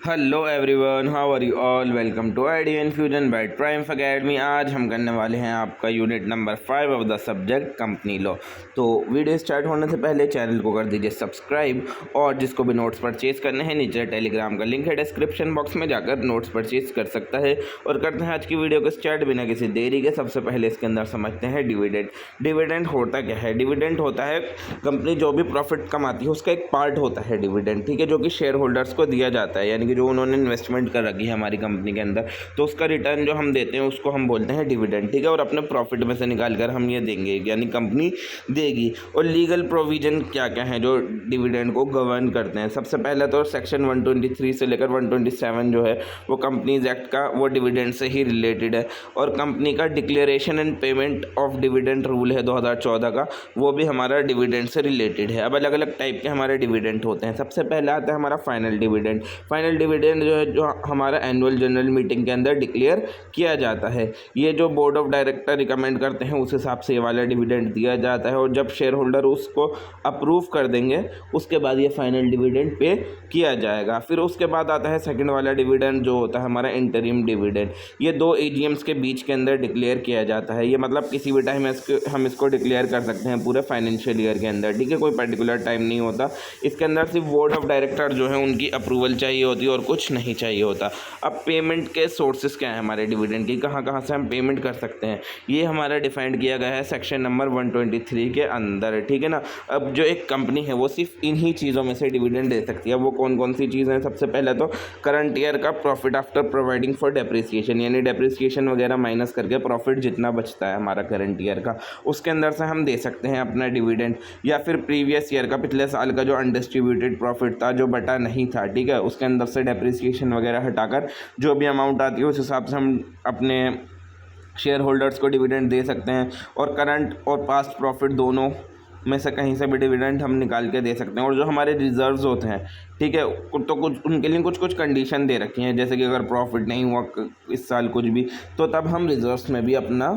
Hello everyone, how are you all. Welcome to idea infusion by triumph academy. आज हम करने वाले हैं आपका unit number 5 of the subject company law. तो वीडियो स्टार्ट होने से पहले चैनल को कर दीजिए सब्सक्राइब, और जिसको भी नोट्स परचेज करने हैं नीचे टेलीग्राम का लिंक है, डिस्क्रिप्शन बॉक्स में जाकर नोट्स परचेज कर सकता है। और करते हैं आज की वीडियो को स्टार्ट बिना किसी देरी के। सबसे पहले इसके अंदर समझते हैं डिविडेंड। डिविडेंड होता क्या है? डिविडेंड होता है कंपनी जो भी प्रॉफिट कमाती है उसका एक पार्ट होता है डिविडेंड, ठीक है, जो कि शेयर होल्डर्स को दिया जाता है, यानी कि जो उन्होंने इन्वेस्टमेंट कर रखी है हमारी कंपनी के अंदर, तो उसका रिटर्न जो हम देते हैं उसको हम बोलते हैं डिविडेंड, ठीक है। और अपने प्रॉफिट में से निकाल कर हम ये देंगे, यानी कंपनी देगी। और लीगल प्रोविजन क्या क्या है जो डिविडेंड को गवर्न करते हैं? सबसे पहले तो सेक्शन 123 से लेकर 127 जो है वो कंपनीज एक्ट का, वो डिविडेंड से ही रिलेटेड है। और कंपनी का declaration and payment of dividend rule है 2014 का, वो भी हमारा डिविडेंड से रिलेटेड है। अब अलग अलग टाइप के हमारे डिविडेंड होते हैं। सबसे पहले आता है हमारा फाइनल डिविडेंड। फाइनल डिविडेंड जो है, जो हमारा एनुअल जनरल मीटिंग के अंदर डिक्लेयर किया जाता है। ये जो बोर्ड ऑफ डायरेक्टर रिकमेंड करते हैं उस हिसाब से ये वाला डिविडेंड दिया जाता है, और जब शेयर होल्डर उसको अप्रूव कर देंगे उसके बाद ये फाइनल डिविडेंड पे किया जाएगा। फिर उसके बाद आता है सेकंड वाला डिविडेंड जो होता है हमारा इंटरिम डिविडेंड। ये 2 AGMs के बीच के अंदर डिक्लेयर किया जाता है। ये मतलब किसी भी टाइम हम इसको डिक्लेयर कर सकते हैं पूरे फाइनेंशियल ईयर के अंदर, ठीक है, कोई पर्टिकुलर टाइम नहीं होता। इसके अंदर सिर्फ बोर्ड ऑफ डायरेक्टर जो है उनकी अप्रूवल चाहिए होती है और कुछ नहीं चाहिए होता। अब पेमेंट के सोर्सेज क्या है हमारे डिविडेंड की, कहाँ कहाँ से हम पेमेंट कर सकते हैं, ये हमारा डिफाइंड किया गया है सेक्शन नंबर 123 के अंदर, ठीक है ना। अब जो एक कंपनी है वो सिर्फ इन्हीं चीज़ों में से डिविडेंड दे सकती है। वो कौन कौन सी चीज़ें हैं? सबसे पहले तो करंट ईयर का profit after providing for depreciation, यानी डेप्रिसिएशन वगैरह माइनस करके प्रॉफिट जितना बचता है हमारा करंट ईयर का, उसके अंदर से हम दे सकते हैं अपना डिविडेंड। या फिर प्रीवियस ईयर का, पिछले साल का जो अनडिस्ट्रीब्यूटेड प्रॉफिट था, जो बटा नहीं था, ठीक है, उसके अंदर से डेप्रिसिएशन वगैरह हटाकर जो भी अमाउंट आती है उस हिसाब से हम अपने शेयर होल्डर्स को डिविडेंड दे सकते हैं। और करंट और पास्ट प्रॉफिट दोनों में से कहीं से भी डिविडेंड हम निकाल के दे सकते हैं। और जो हमारे रिजर्व्स होते हैं, ठीक है, तो कुछ उनके लिए कुछ कुछ कंडीशन दे रखी हैं, जैसे कि अगर प्रॉफिट नहीं हुआ इस साल कुछ भी, तो तब हम रिजर्व्स में भी अपना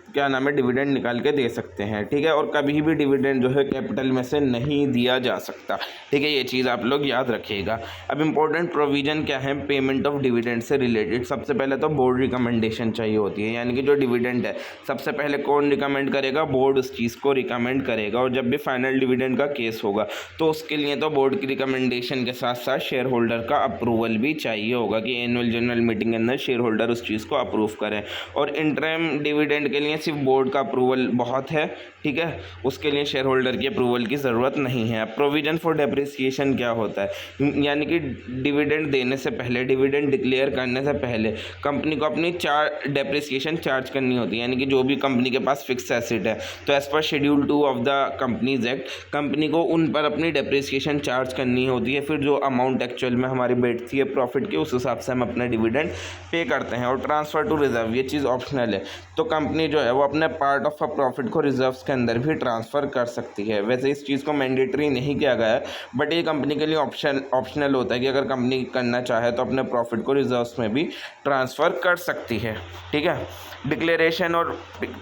क्या नाम है डिविडेंड निकाल के दे सकते हैं, ठीक है। और कभी भी डिविडेंड जो है कैपिटल में से नहीं दिया जा सकता, ठीक है, ये चीज़ आप लोग याद रखिएगा। अब इम्पोर्टेंट प्रोविज़न क्या है पेमेंट ऑफ डिविडेंड से रिलेटेड? सबसे पहले तो बोर्ड रिकमेंडेशन चाहिए होती है, यानी कि जो डिविडेंड है सबसे पहले कौन रिकमेंड करेगा? बोर्ड उस चीज़ को रिकमेंड करेगा। और जब भी फाइनल डिविडेंड का केस होगा तो उसके लिए तो बोर्ड की रिकमेंडेशन के साथ साथ शेयर होल्डर का अप्रूवल भी चाहिए होगा कि एनुअल जनरल मीटिंग के अंदर शेयर होल्डर उस चीज़ को अप्रूव करें। और इंटरिम डिविडेंड के लिए सिर्फ बोर्ड का अप्रूवल बहुत है, ठीक है, उसके लिए शेयर होल्डर की अप्रूवल की ज़रूरत नहीं है। प्रोविजन फॉर डेप्रिसिएशन क्या होता है? यानी कि डिविडेंड देने से पहले, डिविडेंड डिक्लेयर करने से पहले कंपनी को अपनी डेप्रिसिएशन चार्ज करनी होती है, यानी कि जो भी कंपनी के पास फिक्स एसेट है तो as per schedule 2 of the companies act company को उन पर अपनी डेप्रिसिएशन चार्ज करनी होती है। फिर जो अमाउंट एक्चुअल में हमारी बैठती है प्रॉफिट की, उस हिसाब से हम अपना डिविडेंड पे करते हैं। और ट्रांसफ़र टू रिजर्व, ये चीज़ ऑप्शनल है, तो कंपनी जो है वो अपने पार्ट ऑफ अ प्रॉफिट को रिजर्व्स के अंदर भी ट्रांसफ़र कर सकती है। वैसे इस चीज़ को मैंडेटरी नहीं किया गया है, बट ये कंपनी के लिए ऑप्शनल होता है कि अगर कंपनी करना चाहे तो अपने प्रॉफिट को रिजर्व्स में भी ट्रांसफ़र कर सकती है, ठीक है। डिक्लेरेशन और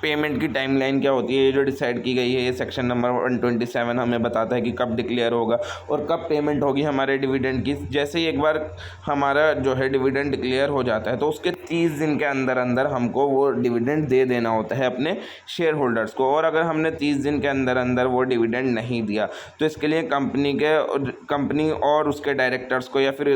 पेमेंट की टाइमलाइन क्या होती है, ये जो डिसाइड की गई है, ये सेक्शन नंबर 127 हमें बताता है कि कब डिक्लेयर होगा और कब पेमेंट होगी हमारे डिविडेंड की। जैसे ही एक बार हमारा जो है डिविडेंड डिक्लेयर हो जाता है तो उसके 30 दिन के अंदर अंदर हमको वो डिविडेंड दे देना होता है अपने शेयर होल्डर्स को। और अगर हमने 30 दिन के अंदर अंदर वो डिविडेंड नहीं दिया तो इसके लिए कंपनी और उसके डायरेक्टर्स को, या फिर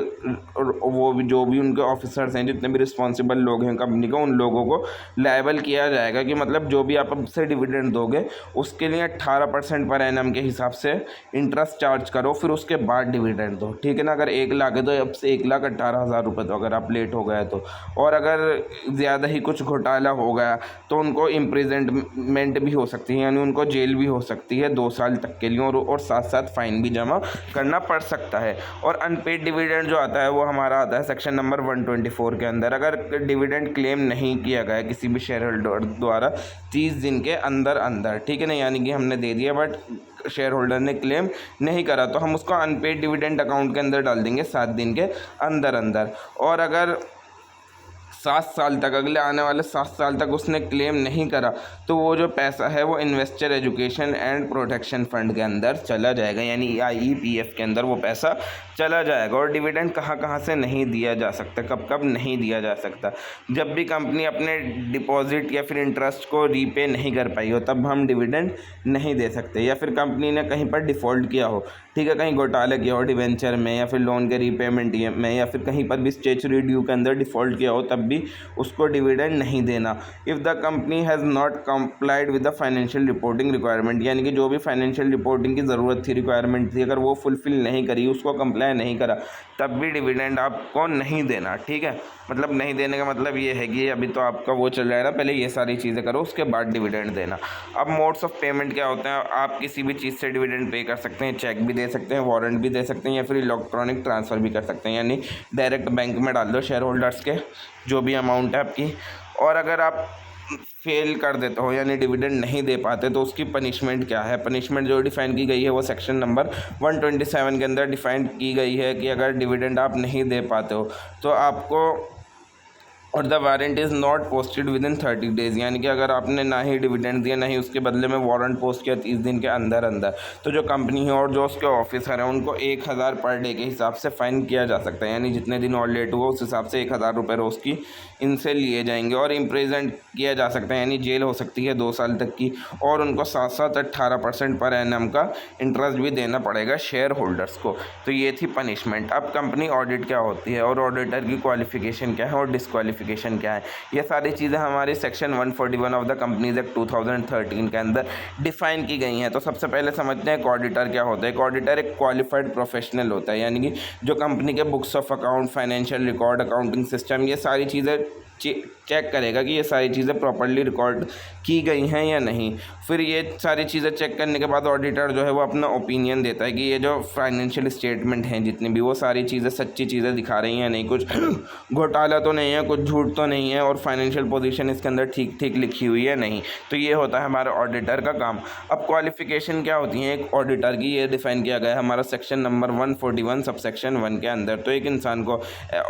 वो भी जो भी उनके ऑफिसर्स हैं, जितने भी रिस्पॉन्सिबल लोग हैं कंपनी को, उन लोगों को लायबल किया जाएगा कि मतलब जो भी आप अब से डिविडेंड दोगे उसके लिए 18% पर एनम के हिसाब से इंटरेस्ट चार्ज करो, फिर उसके बाद डिविडेंड दो, ठीक है ना। अगर 1 लाख है तो अब से 1,18,000 रुपये दो अगर आप लेट हो गए तो। और अगर ज़्यादा ही कुछ घोटाला हो गया तो उनको इम्प्रिजनमेंट भी हो सकती है, यानी उनको जेल भी हो सकती है 2 साल तक के लिए, और साथ साथ फाइन भी जमा करना पड़ सकता है। और अनपेड डिविडेंड जो आता है वो हमारा आता है सेक्शन नंबर 124 के अंदर। अगर डिविडेंड क्लेम नहीं किया गया किसी भी शेयर होल्डर द्वारा 30 दिन के अंदर अंदर, ठीक है ना, यानी कि हमने दे दिया बट शेयर होल्डर ने क्लेम नहीं करा, तो हम उसको अनपेड डिविडेंड अकाउंट के अंदर डाल देंगे 7 दिन के अंदर अंदर। और अगर 7 साल तक, अगले आने वाले 7 साल तक उसने क्लेम नहीं करा तो वो जो पैसा है वो investor education and protection fund के अंदर चला जाएगा, यानी IEPF के अंदर वो पैसा चला जाएगा। और डिविडेंड कहाँ कहाँ से नहीं दिया जा सकता, कब कब नहीं दिया जा सकता, जब भी कंपनी अपने डिपॉजिट या फिर इंटरेस्ट को रीपे नहीं कर पाई हो तब हम डिविडेंड नहीं दे सकते, या फिर कंपनी ने कहीं पर डिफ़ॉल्ट किया हो, ठीक है, कहीं घोटाला किया हो डिवेंचर में या फिर लोन के रीपेमेंट में, या फिर कहीं पर भी स्टेचुरी ड्यू के अंदर डिफ़ॉल्ट किया हो, तब भी उसको डिविडेंड नहीं देना। If the company has not complied with the financial reporting requirement, यानी कि जो भी फाइनेंशियल रिपोर्टिंग की ज़रूरत थी, रिक्वायरमेंट थी, अगर वो फुलफ़िल नहीं करी, उसको कंप्लाई नहीं करा, तब भी डिविडेंड आपको नहीं देना, ठीक है। मतलब नहीं देने का मतलब ये है कि अभी तो आपका वो चल रहा है ना, पहले ये सारी चीज़ें करो उसके बाद डिविडेंड देना। अब मोड्स ऑफ पेमेंट क्या होते हैं, आप किसी भी चीज़ से डिविडेंड पे कर सकते हैं, चेक भी दे सकते हैं, वारंट भी दे सकते हैं, या फिर इलेक्ट्रॉनिक ट्रांसफ़र भी कर सकते हैं, यानी डायरेक्ट बैंक में डाल दो शेयर होल्डर्स के जो भी अमाउंट है आपकी। और अगर आप फेल कर देते हो यानी डिविडेंड नहीं दे पाते तो उसकी पनिशमेंट क्या है। पनिशमेंट जो डिफ़ाइन की गई है वो सेक्शन नंबर 127 के अंदर डिफ़ाइन की गई है कि अगर डिविडेंड आप नहीं दे पाते हो तो आपको, और the warrant is not posted with in 30 days, यानी कि अगर आपने ना ही डिविडेंड दिया ना ही उसके बदले में वारंट पोस्ट किया 30 दिन के अंदर अंदर, तो जो कंपनी है और जो उसके ऑफिसर हैं उनको 1000 पर डे के हिसाब से फ़ाइन किया जा सकता है, यानी जितने दिन और लेट हुआ उस हिसाब से 1000 रुपये रोज़ की इनसे लिए जाएंगे। और इम्प्रिजन किया जा सकता है, यानी जेल हो सकती है 2 साल तक की, और उनको 7 18% पर एनम का इंटरेस्ट भी देना पड़ेगा शेयर होल्डर्स को। तो ये थी पनिशमेंट। अब कंपनी ऑडिट क्या होती है और ऑडिटर की क्वालिफिकेशन क्या है और डिस्क्वालिफिकेशन क्या है, ये सारी चीज़ें हमारे section 141 of the companies act 2013 के अंदर डिफाइन की गई हैं। तो सबसे पहले समझते हैं ऑडिटर क्या होता है। एक ऑडिटर एक क्वालिफाइड प्रोफेशनल होता है, यानी कि जो कंपनी के books of account, financial record, accounting system, ये सारी चीज़ें चेक करेगा कि ये सारी चीज़ें प्रॉपर्ली रिकॉर्ड की गई हैं या नहीं। फिर ये सारी चीज़ें चेक करने के बाद ऑडिटर जो है वो अपना ओपिनियन देता है कि ये जो फाइनेंशियल स्टेटमेंट हैं जितनी भी, वो सारी चीज़ें सच्ची चीज़ें दिखा रही हैं, नहीं कुछ घोटाला तो नहीं है, कुछ झूठ तो नहीं है, और फाइनेंशियल पोजीशन इसके अंदर ठीक ठीक लिखी हुई है नहीं। तो ये होता है हमारा ऑडिटर का काम। अब क्वालिफिकेशन क्या होती है एक ऑडिटर की, ये डिफ़ाइन किया गया है हमारा सेक्शन नंबर 141 सब सेक्शन 1 के अंदर। तो एक इंसान को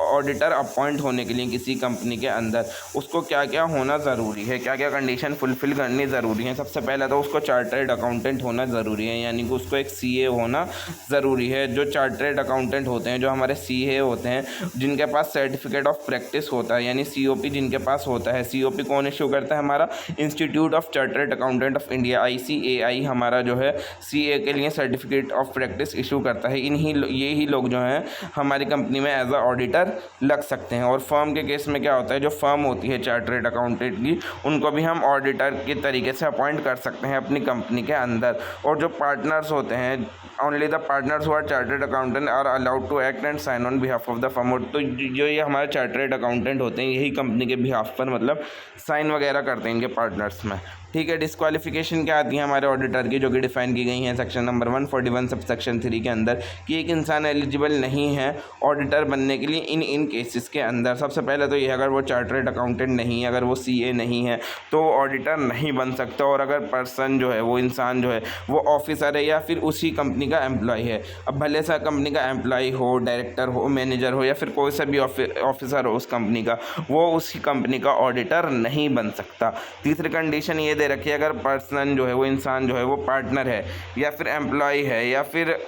ऑडिटर अपॉइंट होने के लिए किसी कंपनी के अंदर उसको क्या क्या होना ज़रूरी है, क्या क्या कंडीशन फुलफ़िल करनी ज़रूरी है। सबसे पहले तो उसको चार्टर्ड अकाउंटेंट होना ज़रूरी है, यानी कि उसको एक CA होना ज़रूरी है। जो चार्टर्ड अकाउंटेंट होते हैं, जो हमारे CA होते हैं, जिनके पास सर्टिफिकेट ऑफ प्रैक्टिस होता है, यानी COP जिनके पास होता है। COP कौन इशू करता है, हमारा institute of chartered accountant of India, ICAI हमारा जो है CA के लिए सर्टिफिकेट ऑफ प्रैक्टिस इशू करता है। ये ही लोग जो हैं हमारी कंपनी में एज अ ऑडिटर लग सकते हैं। और फर्म के केस में क्या होता है, जो फर्म होती है चार्टर्ड अकाउंटेंट की, उनको भी हम ऑडिटर के तरीके से अपॉइंट कर सकते हैं अपनी कंपनी के अंदर। और जो पार्टनर्स होते हैं, only the partners who are chartered accountant are allowed to act and sign on behalf of the firm. तो जो ये हमारे चार्टर्ड अकाउंटेंट होते हैं यही कंपनी के बिहाफ पर मतलब साइन वगैरह करते हैं इनके पार्टनर्स में, ठीक है। डिस्क्वालिफिकेशन क्या आती है हमारे ऑडिटर की, जो कि डिफाइन की गई हैं सेक्शन नंबर 141 सब सेक्शन 3 के अंदर, कि एक इंसान एलिजिबल नहीं है ऑडिटर बनने के लिए इन केसेस के अंदर। सबसे पहले तो ये, अगर वो चार्टर्ड अकाउंटेंट नहीं है, अगर वो CA नहीं है तो ऑडिटर नहीं बन सकता। और अगर पर्सन जो है, वो इंसान जो है, वो ऑफिसर है या फिर उसी कंपनी का एम्प्लॉय है। अब भले सा कंपनी का एम्प्लॉय हो, डायरेक्टर हो, मैनेजर हो, या फिर कोई सा भी ऑफिसर हो उस कंपनी का, वो उसी कंपनी का ऑडिटर नहीं बन सकता। तीसरी कंडीशन ये दे रखिए, अगर पर्सन जो है, वो इंसान जो है, वो पार्टनर है या फिर एम्प्लॉय है या फिर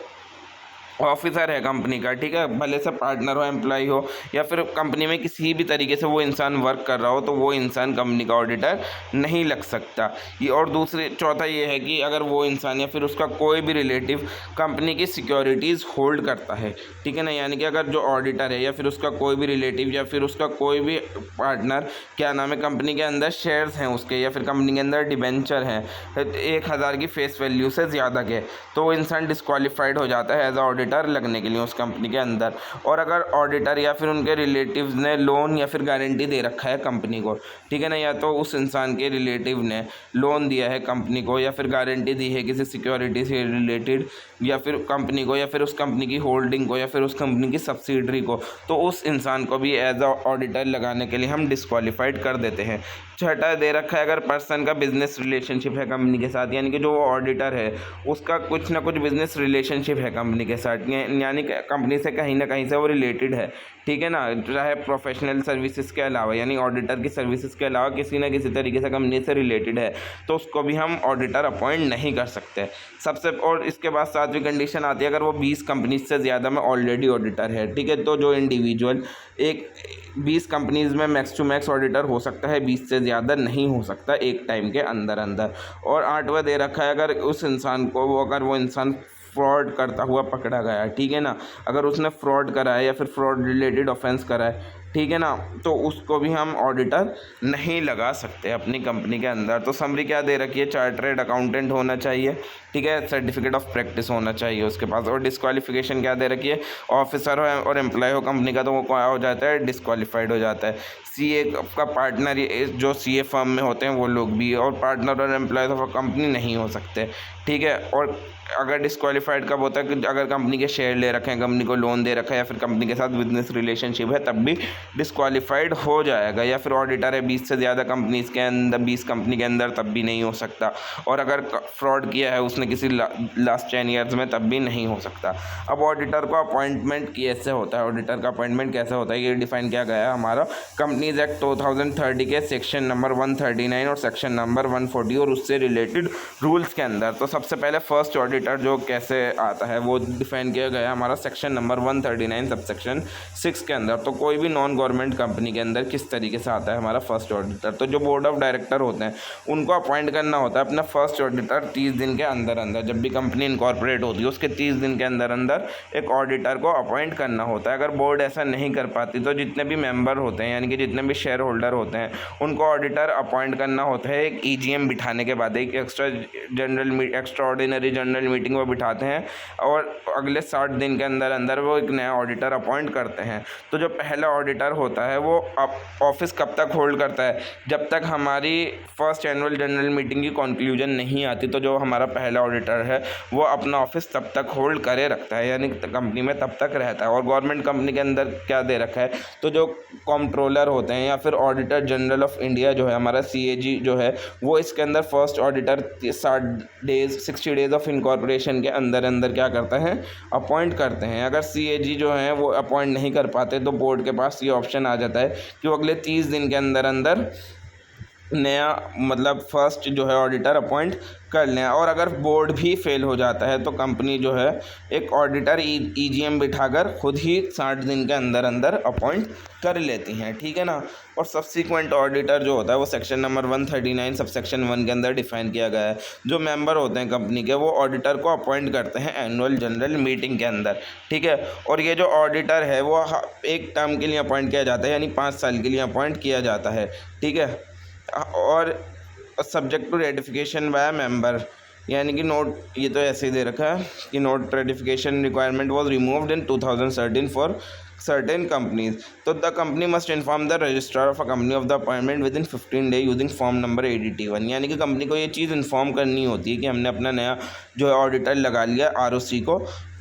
ऑफिसर है कंपनी का, ठीक है, भले से पार्टनर हो, एम्प्लॉय हो, या फिर कंपनी में किसी भी तरीके से वो इंसान वर्क कर रहा हो, तो वो इंसान कंपनी का ऑडिटर नहीं लग सकता। ये और चौथा ये है कि अगर वो इंसान या फिर उसका कोई भी रिलेटिव कंपनी की सिक्योरिटीज़ होल्ड करता है, ठीक है ना, यानी कि अगर जो ऑडिटर है या फिर उसका कोई भी रिलेटिव या फिर उसका कोई भी पार्टनर, क्या नाम है, कंपनी के अंदर शेयर्स हैं उसके, या फिर कंपनी के अंदर डिबेंचर हैं 1000 की फेस वैल्यू से ज़्यादा के, तो वो इंसान डिस्क्वालीफाइड हो जाता है एज अ ऑडिटर लगने के लिए उस कंपनी के अंदर। और अगर ऑडिटर या फिर उनके रिलेटिव्स ने लोन या फिर गारंटी दे रखा है कंपनी को, ठीक है ना, या तो उस इंसान के रिलेटिव ने लोन दिया है कंपनी को या फिर गारंटी दी है किसी सिक्योरिटी से रिलेटेड, या फिर कंपनी को, या फिर उस कंपनी की होल्डिंग को, या फिर उस कंपनी की सब्सिडरी को, तो उस इंसान को भी एज अ ऑडिटर लगाने के लिए हम डिस्क्वालीफाइड कर देते हैं। छठा दे रखा है अगर पर्सन का बिजनेस रिलेशनशिप है कंपनी के साथ, यानी कि जो ऑडिटर है उसका कुछ ना कुछ बिजनेस रिलेशनशिप है कंपनी के साथ, यानी कि कंपनी से कहीं ना कहीं से वो रिलेटेड है, ठीक है ना, चाहे प्रोफेशनल सर्विसेज के अलावा, यानी ऑडिटर की सर्विसेज के अलावा किसी ना किसी तरीके से कंपनी से रिलेटेड है, तो उसको भी हम ऑडिटर अपॉइंट नहीं कर सकते सबसे। और इसके बाद सातवीं कंडीशन आती है अगर वो 20 कंपनीज से ज़्यादा में ऑलरेडी ऑडिटर है, ठीक है, तो जो इंडिविजुअल एक 20 कंपनीज़ में मैक्स टू मैक्स ऑडिटर हो सकता है, 20 से ज़्यादा नहीं हो सकता एक टाइम के अंदर अंदर। और 8वां दे रखा है अगर उस इंसान को अगर वो इंसान फ्रॉड करता हुआ पकड़ा गया है, ठीक है ना, अगर उसने फ्रॉड करा है या फिर फ्रॉड रिलेटेड ऑफेंस करा है, ठीक है ना, तो उसको भी हम ऑडिटर नहीं लगा सकते अपनी कंपनी के अंदर। तो समरी क्या दे रखी है, चार्टर्ड अकाउंटेंट होना चाहिए, ठीक है, सर्टिफिकेट ऑफ प्रैक्टिस होना चाहिए उसके पास। और डिस्क्वालिफिकेशन क्या दे रखी है, ऑफिसर हो और एम्प्लॉय हो कंपनी का तो वो क्या हो जाता है, डिस्क्वालीफाइड हो जाता है। सीए का पार्टनर, जो सीए फर्म में होते हैं वो लोग भी, और पार्टनर और एम्प्लॉय ऑफ कंपनी नहीं हो सकते, ठीक है। और अगर डिस्क्वालीफाइड कब होता है कि अगर कंपनी के शेयर ले रखे हैं, कंपनी को लोन दे रखा है या फिर कंपनी के साथ बिजनेस रिलेशनशिप है, तब भी डिस्क्वालीफाइड हो जाएगा। या फिर ऑडिटर है 20 से ज़्यादा कंपनीज के अंदर, 20 कंपनी के अंदर, तब भी नहीं हो सकता। और अगर फ्रॉड किया है उसने किसी लास्ट 10 ईयर्स में, तब भी नहीं हो सकता। अब ऑडिटर को अपॉइंटमेंट कैसे होता है, ऑडिटर का अपॉइंटमेंट कैसे होता है, ये डिफाइन किया गया है हमारा कंपनीज एक्ट 2030 के सेक्शन नंबर 139 और सेक्शन नंबर 140 और उससे रिलेटेड रूल्स के अंदर। तो सबसे पहले फर्स्ट ऑडिटर जो कैसे आता है वो डिफाइन किया गया है हमारा सेक्शन नंबर 139 सब सेक्शन 6 के अंदर। तो कोई भी नॉन गवर्नमेंट कंपनी के अंदर किस तरीके से आता है हमारा फर्स्ट ऑडिटर, तो जो बोर्ड ऑफ डायरेक्टर होते हैं उनको अपॉइंट करना होता है अपना फर्स्ट ऑडिटर 30 दिन के अंदर अंदर। जब भी कंपनी इनकॉर्पोरेट होती है उसके 30 दिन के अंदर अंदर एक ऑडिटर को अपॉइंट करना होता है। अगर बोर्ड ऐसा नहीं कर पाती तो जितने भी मेंबर होते हैं, यानी कि जितने भी शेयर होल्डर होते हैं, उनको ऑडिटर अपॉइंट करना होता है एक EGM बिठाने के बाद, एक एक्स्ट्रा ऑर्डिनरी जनरल मीटिंग वो बिठाते हैं और अगले 60 दिन के अंदर अंदर वो एक नया ऑडिटर अपॉइंट करते हैं। तो जो पहला ऑडिटर होता है वो ऑफिस कब तक होल्ड करता है, जब तक हमारी फर्स्ट एनुअल जनरल मीटिंग की कंक्लूजन नहीं आती, तो जो हमारा पहला ऑडिटर है वो अपना ऑफिस तब तक होल्ड करे रखता है, यानी कंपनी में तब तक रहता है। और गवर्नमेंट कंपनी के अंदर क्या दे रखा है, तो जो कंट्रोलर होते हैं या फिर ऑडिटर जनरल ऑफ इंडिया जो है हमारा CAG जो है, वो इसके अंदर first auditor 60 days of incorporation के अंदर अंदर क्या करता है, अपॉइंट करते हैं। अगर CAG जो है वो अपॉइंट नहीं कर पाते तो बोर्ड के पास ये ऑप्शन आ जाता है कि वो अगले 30 दिन के अंदर अंदर नया मतलब फर्स्ट जो है ऑडिटर अपॉइंट कर लें। और अगर बोर्ड भी फेल हो जाता है तो कंपनी जो है एक ऑडिटर EGM बिठाकर खुद ही 60 दिन के अंदर अंदर अपॉइंट कर लेती हैं, ठीक है ना। और सब्सिक्वेंट ऑडिटर जो होता है वो सेक्शन नंबर 139 सब सेक्शन 1 के अंदर डिफाइन किया गया है। जो मेंबर होते हैं कंपनी के वो ऑडिटर को अपॉइंट करते हैं एनुअल जनरल मीटिंग के अंदर, ठीक है। और ये जो ऑडिटर है वो एक टर्म के लिए अपॉइंट किया जाता है, यानी 5 साल के लिए अपॉइंट किया जाता है, ठीक है। और subject to ratification by member, यानी कि नोट, ये तो ऐसे ही दे रखा है कि note ratification requirement was removed in 2013 for certain companies, तो the company must inform the registrar of a company of the appointment with in 15 day using form number 81, यानी कि कंपनी को ये चीज़ इन्फॉर्म करनी होती है कि हमने अपना नया जो है ऑडिटर लगा लिया ROC को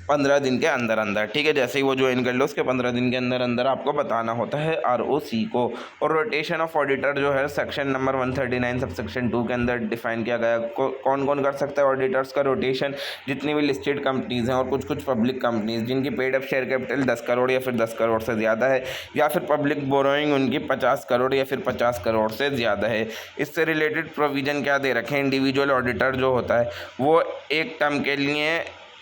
15 दिन के अंदर अंदर, ठीक है। जैसे ही वो ज्वाइन कर लो उसके 15 दिन के अंदर अंदर आपको बताना होता है ROC को। और रोटेशन ऑफ ऑडिटर जो है सेक्शन नंबर 139 सब सेक्शन 2 के अंदर डिफाइन किया गया। कौन कौन कर सकता है ऑडिटर्स का रोटेशन, जितनी भी लिस्टेड कंपनीज़ हैं और कुछ कुछ पब्लिक कंपनीज़ जिनकी paid up share capital 10 crore या फिर 10 करोड़ से ज़्यादा है, या फिर पब्लिक बोरोइंग उनकी 50 करोड़ या फिर 50 करोड़ से ज़्यादा है। इससे रिलेटेड प्रोविज़न क्या दे रखे हैं, इंडिविजुअल ऑडिटर जो होता है वो एक टर्म के लिए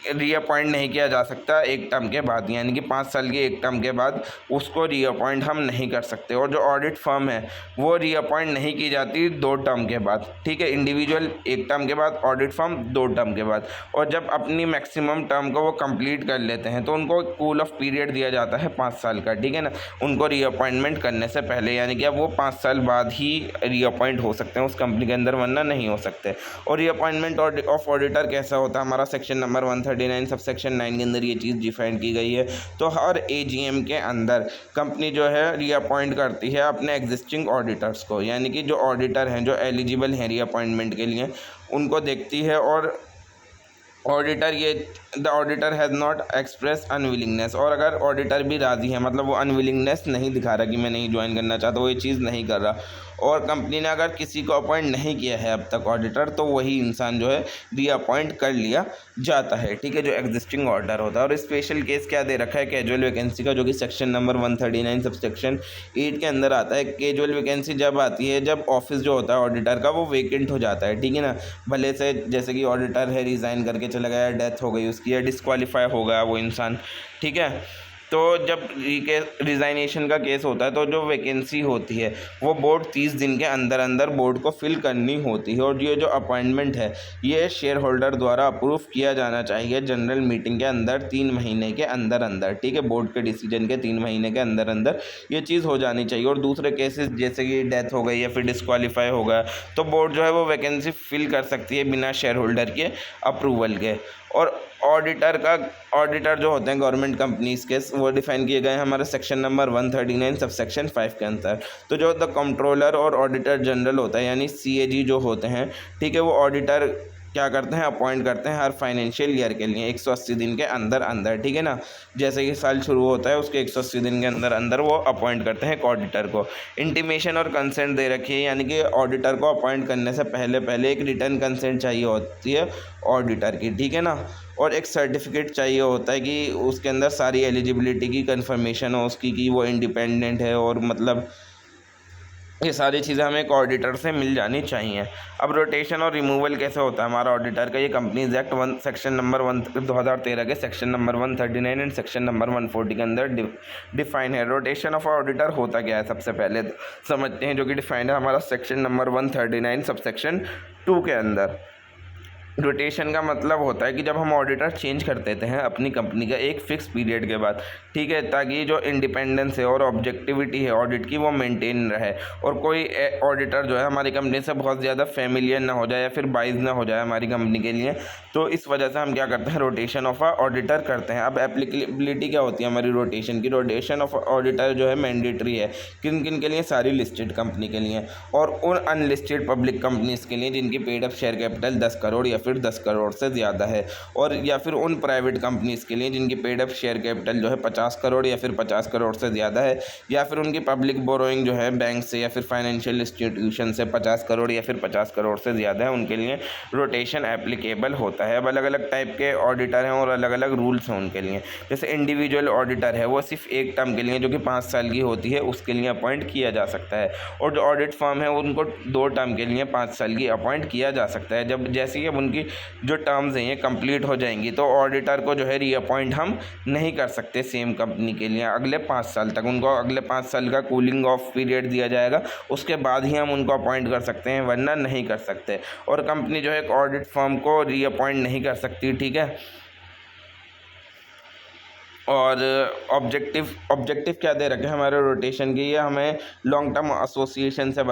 रीअपॉइंट नहीं किया जा सकता एक टर्म के बाद, यानी कि 5 साल के एक टर्म के बाद उसको रीअपॉइंट हम नहीं कर सकते। और जो ऑडिट फर्म है वो रीअपॉइंट नहीं की जाती 2 टर्म के बाद, ठीक है। इंडिविजुअल एक टर्म के बाद, ऑडिट फर्म 2 टर्म के बाद। और जब अपनी मैक्सिमम टर्म को वो कंप्लीट कर लेते हैं तो उनको कूल ऑफ पीरियड दिया जाता है 5 साल का, ठीक है ना, उनको रीअपॉइंटमेंट करने से पहले, यानी कि अब वो 5 साल बाद ही रीअपॉइंट हो सकते हैं उस कंपनी के अंदर, वरना नहीं हो सकते। और रीअपॉइंटमेंट ऑफ ऑडिटर कैसा होता है, हमारा सेक्शन नंबर 139 सब सेक्शन 9 के अंदर ये चीज़ डिफाइन की गई है। तो हर AGM के अंदर कंपनी जो है रीअपॉइंट करती है अपने एग्जिस्टिंग ऑडिटर्स को, यानी कि जो ऑडिटर हैं जो एलिजिबल हैं रीअपॉइंटमेंट के लिए उनको देखती है। और the auditor has not express unwillingness, और अगर ऑडिटर भी राज़ी है, मतलब वो अनविलिंगनेस नहीं दिखा रहा कि मैं नहीं ज्वाइन करना चाहता, वो ये चीज़ नहीं कर रहा, और कंपनी ने अगर किसी को अपॉइंट नहीं किया है अब तक ऑडिटर, तो वही इंसान जो है रीअपॉइंट कर लिया जाता है, ठीक है, जो एग्जिस्टिंग ऑर्डर होता है। और स्पेशल केस क्या दे रखा है कैजुअल वैकेंसी का, जो कि सेक्शन नंबर 139 सबसेक्शन 8 के अंदर आता है। कैजुअल वैकेंसी जब आती है जब ऑफिस जो होता है ऑडिटर का वो वेकेंट हो जाता है, ठीक है ना, भले से जैसे कि ऑडिटर है रिज़ाइन करके चला गया, डेथ हो गई उसकी, या डिस्क्वालीफाई हो गया वो इंसान, ठीक है। तो जब रिज़ाइनेशन का केस होता है तो जो वैकेंसी होती है वो बोर्ड 30 दिन के अंदर अंदर बोर्ड को फिल करनी होती है। और ये जो अपॉइंटमेंट है ये शेयर होल्डर द्वारा अप्रूव किया जाना चाहिए जनरल मीटिंग के अंदर 3 महीने के अंदर अंदर, ठीक है, बोर्ड के डिसीजन के 3 महीने के अंदर अंदर ये चीज़ हो जानी चाहिए। और दूसरे केसेस जैसे कि डेथ हो गई या फिर डिस्क्वालीफाई हो गया तो बोर्ड जो है वो वैकेंसी फिल कर सकती है बिना शेयर होल्डर के अप्रूवल के। और ऑडिटर जो होते हैं गवर्नमेंट कंपनीज़ के वो डिफाइन किए गए हैं हमारे सेक्शन नंबर 139 सब सेक्शन 5 के अंदर। तो जो द कंट्रोलर और ऑडिटर जनरल होता है यानी CAG जो होते हैं, ठीक है, वो ऑडिटर क्या करते हैं अपॉइंट करते हैं हर फाइनेंशियल ईयर के लिए 180 दिन के अंदर अंदर, ठीक है ना, जैसे कि साल शुरू होता है उसके 180 दिन के अंदर अंदर वो अपॉइंट करते हैं एक ऑडिटर को। इंटीमेशन और कंसेंट दे रखी है, यानी कि ऑडिटर को अपॉइंट करने से पहले पहले एक रिटर्न कंसेंट चाहिए होती है ऑडिटर की, ठीक है ना। और एक सर्टिफिकेट चाहिए होता है कि उसके अंदर सारी एलिजिबिलिटी की कंफर्मेशन हो उसकी कि वो इंडिपेंडेंट है, और मतलब ये सारी चीज़ें हमें एक ऑडिटर से मिल जानी चाहिए। अब रोटेशन और रिमूवल कैसे होता है हमारा ऑडिटर का, ये कंपनीज एक्ट 1 सेक्शन नंबर 2013 के section number 139 and section number 140 के अंदर डिफाइन है। रोटेशन ऑफ ऑडिटर होता क्या है सबसे पहले समझते हैं, जो कि डिफाइंड है हमारा सेक्शन नंबर 139 सब सेक्शन 2 के अंदर। रोटेशन का मतलब होता है कि जब हम ऑडिटर चेंज कर देते हैं अपनी कंपनी का एक फ़िक्स पीरियड के बाद, ठीक है, ताकि जो इंडिपेंडेंस है और ऑब्जेक्टिविटी है ऑडिट की वो मेंटेन रहे, और कोई ऑडिटर जो है हमारी कंपनी से बहुत ज़्यादा फेमिलियर ना हो जाए या फिर बाइज ना हो जाए हमारी कंपनी के लिए। तो इस वजह से हम क्या करते हैं रोटेशन ऑफ ऑडिटर करते हैं। अब एप्लीकेबिलिटी क्या होती है हमारी रोटेशन की, रोटेशन ऑफ ऑडिटर जो है मैंडेटरी है किन किन के लिए, सारी लिस्टेड कंपनी के लिए और उन अनलिस्टेड पब्लिक कंपनीज़ के लिए जिनकी paid up share capital 10 crore या फिर 10 करोड़ से ज़्यादा है, और या फिर उन प्राइवेट कंपनीज़ के लिए जिनकी पेड अप शेयर कैपिटल जो है 50 करोड़ या फिर 50 करोड़ से ज़्यादा है, या फिर उनकी पब्लिक बोरोइंग जो है बैंक से या फिर फाइनेंशियल इंस्टीट्यूशन से 50 करोड़ या फिर 50 करोड़ से ज़्यादा है, उनके लिए रोटेशन एप्लीकेबल होता है। अब अलग अलग टाइप के ऑडिटर हैं और अलग अलग रूल्स हैं उनके लिए। जैसे इंडिविजुअल ऑडिटर है वो सिर्फ एक टर्म के लिए जो कि 5 साल की होती है उसके लिए अपॉइंट किया जा सकता है, और जो ऑडिट फर्म है उनको 2 टर्म के लिए 5 साल की अपॉइंट किया जा सकता है। जब जैसे ही अब उनकी जो टर्म्स हैं ये कंप्लीट हो जाएंगी तो ऑडिटर को जो है रीअपॉइंट हम नहीं कर सकते सेम कंपनी के लिए अगले 5 साल तक। उनको अगले 5 साल का कूलिंग ऑफ पीरियड दिया जाएगा, उसके बाद ही हम उनको अपॉइंट कर सकते हैं, वरना नहीं कर सकते। और कंपनी जो है एक ऑडिट फर्म को रीअपॉइंट नहीं कर सकती, ठीक है। और ऑब्जेक्टिव क्या दे रखे हैं हमारे रोटेशन की, ये हमें लॉन्ग टर्म एसोसिएशन से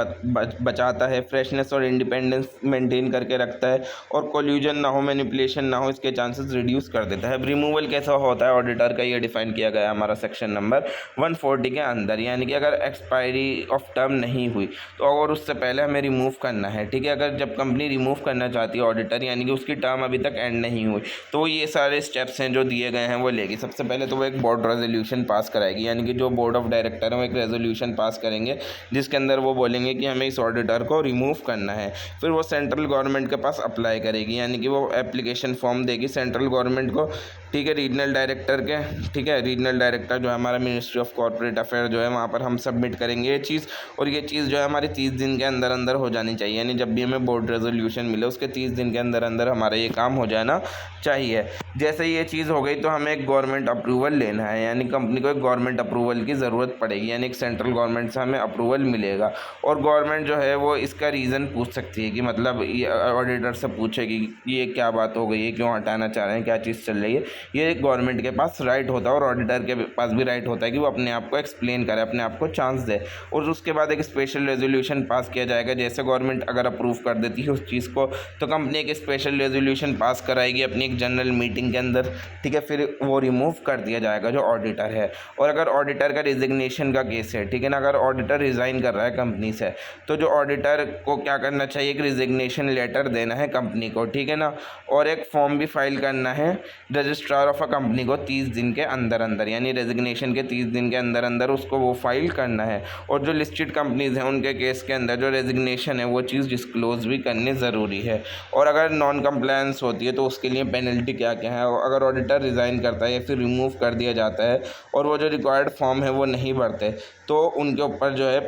बचाता है, फ्रेशनेस और इंडिपेंडेंस मेंटेन करके रखता है, और कोल्यूजन ना हो, मैनिपुलेशन ना हो, इसके चांसेस रिड्यूस कर देता है। अब रिमूवल कैसा होता है ऑडिटर का, ये डिफाइन किया गया है हमारा सेक्शन नंबर 140 के अंदर, यानी कि अगर एक्सपायरी ऑफ टर्म नहीं हुई तो और उससे पहले हमें रिमूव करना है, ठीक है। अगर जब कंपनी रिमूव करना चाहती है ऑडिटर, यानी कि उसकी टर्म अभी तक एंड नहीं हुई, तो ये सारे स्टेप्स हैं जो दिए गए हैं वो लेगी। सबसे पहले तो वो एक बोर्ड रेजोल्यूशन पास कराएगी, यानी कि जो बोर्ड ऑफ डायरेक्टर है वो एक रेजोल्यूशन पास करेंगे जिसके अंदर वो बोलेंगे कि हमें इस ऑडिटर को रिमूव करना है। फिर वो सेंट्रल गवर्नमेंट के पास अप्लाई करेगी, यानी कि वो एप्लीकेशन फॉर्म देगी सेंट्रल गवर्नमेंट को, ठीक है, रीजनल डायरेक्टर के, ठीक है, रीजनल डायरेक्टर जो है हमारा मिनिस्ट्री ऑफ कॉर्पोरेट अफेयर जो है वहाँ पर हम सबमिट करेंगे ये चीज़। और ये चीज़ जो है हमारी 30 दिन के अंदर अंदर हो जानी चाहिए, यानी जब भी हमें बोर्ड रेजोल्यूशन मिले उसके 30 दिन के अंदर अंदर हमारा ये काम हो जाना चाहिए। जैसे ये चीज़ हो गई तो हमें एक गवर्नमेंट अप्रूवल लेना है, यानी कंपनी को एक गवर्नमेंट अप्रूवल की ज़रूरत पड़ेगी, यानी एक सेंट्रल गवर्नमेंट से हमें अप्रूवल मिलेगा। और गवर्नमेंट जो है वो इसका रीज़न पूछ सकती है कि मतलब ये ऑडिटर से पूछेगी ये क्या बात हो गई है, क्यों हटाना चाह रहे हैं, क्या चीज़ चल रही है। ये गवर्नमेंट के पास राइट होता है, और ऑडिटर के पास भी राइट होता है कि वो अपने आप को एक्सप्लेन करे, अपने आप को चांस दे। और उसके बाद एक स्पेशल रेजोल्यूशन पास किया जाएगा। जैसे गवर्नमेंट अगर अप्रूव कर देती है उस चीज़ को तो कंपनी एक स्पेशल रेजोल्यूशन पास कराएगी अपनी एक जनरल मीटिंग के अंदर, ठीक है। फिर वो रिमूव कर दिया जाएगा जो ऑडिटर है। और अगर ऑडिटर का रिजिग्नेशन का केस है, ठीक है ना, अगर ऑडिटर रिज़ाइन कर रहा है कंपनी से तो जो ऑडिटर को क्या करना चाहिए, एक रिजिग्नेशन लेटर देना है कंपनी को, ठीक है ना, और एक फॉर्म भी फाइल करना है registrar registrar of a company को 30 दिन के अंदर अंदर, यानी रेजिग्नेशन के 30 दिन के अंदर अंदर उसको वो फाइल करना है। और जो लिस्टेड कंपनीज़ हैं उनके केस के अंदर जो रेजिग्नेशन है वो चीज़ डिस्क्लोज़ भी करनी ज़रूरी है। और अगर नॉन कंप्लायंस होती है तो उसके लिए पेनल्टी क्या क्या है। अगर ऑडिटर रिज़ाइन करता है या फिर रिमूव कर दिया जाता है और वो जो रिक्वायर्ड फॉर्म है वो नहीं भरते, तो उनके ऊपर जो है